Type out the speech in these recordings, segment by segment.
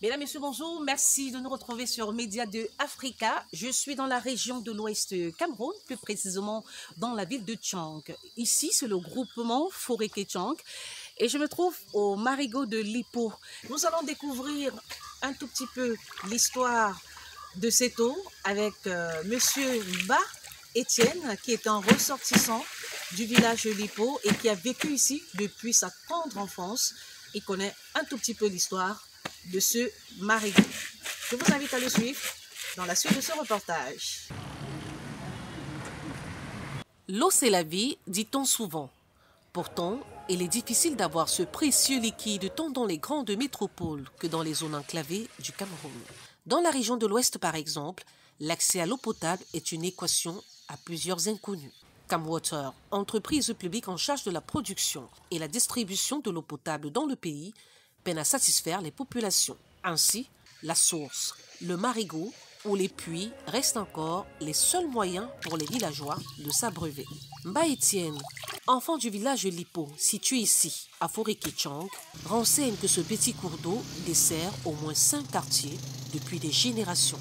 Mesdames, Messieurs, bonjour. Merci de nous retrouver sur Média 2 Africa. Je suis dans la région de l'Ouest Cameroun, plus précisément dans la ville de Tchang. Ici, c'est le groupement Foreke Tchang et je me trouve au Marigot de Lipo. Nous allons découvrir un tout petit peu l'histoire de cette eau avec Monsieur Ba Étienne, qui est un ressortissant du village de Lipo et qui a vécu ici depuis sa tendre enfance. Il connaît un tout petit peu l'histoire de ce marigot. Je vous invite à le suivre dans la suite de ce reportage. L'eau, c'est la vie, dit-on souvent. Pourtant, il est difficile d'avoir ce précieux liquide tant dans les grandes métropoles que dans les zones enclavées du Cameroun. Dans la région de l'Ouest, par exemple, l'accès à l'eau potable est une équation à plusieurs inconnus. Camwater, entreprise publique en charge de la production et la distribution de l'eau potable dans le pays, peine à satisfaire les populations. Ainsi, la source, le marigot ou les puits restent encore les seuls moyens pour les villageois de s'abreuver. Ba Étienne, enfant du village de Lipo, situé ici, à Foreke Tchang, renseigne que ce petit cours d'eau dessert au moins 5 quartiers depuis des générations.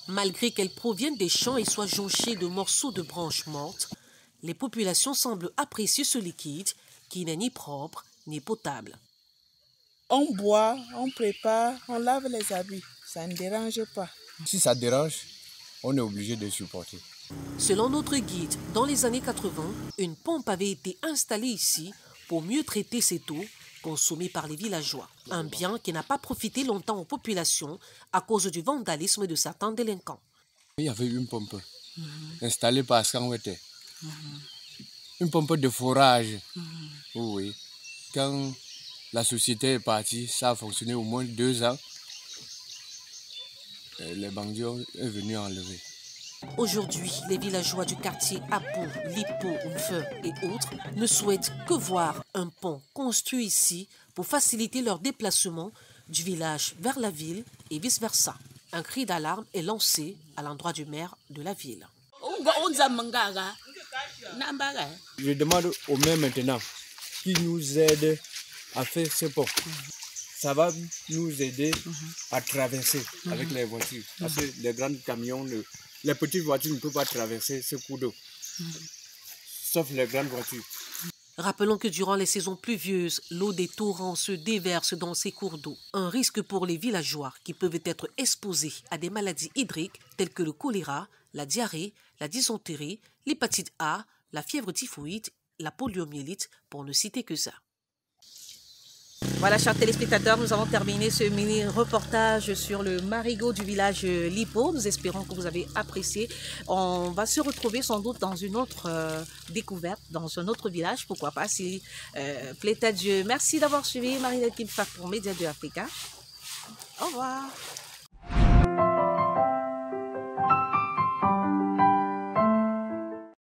Malgré qu'elles proviennent des champs et soient jonchées de morceaux de branches mortes, les populations semblent apprécier ce liquide qui n'est ni propre ni potable. On boit, on prépare, on lave les habits. Ça ne dérange pas. Si ça dérange, on est obligé de supporter. Selon notre guide, dans les années 80, une pompe avait été installée ici pour mieux traiter cette eau consommée par les villageois. Un bien qui n'a pas profité longtemps aux populations à cause du vandalisme de certains délinquants. Il y avait une pompe installée par Skanwete. Une pompe de forage. Oui. Quand la société est partie, ça a fonctionné au moins 2 ans. Les bandits sont venus enlever. Aujourd'hui, les villageois du quartier Apo, Lipo, Mfe et autres ne souhaitent que voir un pont construit ici pour faciliter leur déplacement du village vers la ville et vice-versa. Un cri d'alarme est lancé à l'endroit du maire de la ville. Je demande au maire maintenant qu'il nous aide à faire ce pont. Ça va nous aider à traverser avec les voitures. Parce que les grands camions, les petites voitures ne peuvent pas traverser ce cours d'eau. Sauf les grandes voitures. Rappelons que durant les saisons pluvieuses, l'eau des torrents se déverse dans ces cours d'eau. Un risque pour les villageois qui peuvent être exposés à des maladies hydriques telles que le choléra, la diarrhée, la dysenterie, l'hépatite A, la fièvre typhoïde, la poliomyélite, pour ne citer que ça. Voilà, chers téléspectateurs, nous avons terminé ce mini-reportage sur le marigot du village Lipo. Nous espérons que vous avez apprécié. On va se retrouver sans doute dans une autre découverte, dans un autre village, pourquoi pas, si plaît à Dieu. Merci d'avoir suivi Marie-Laure Kilfak pour Média 2 Africa. Au revoir.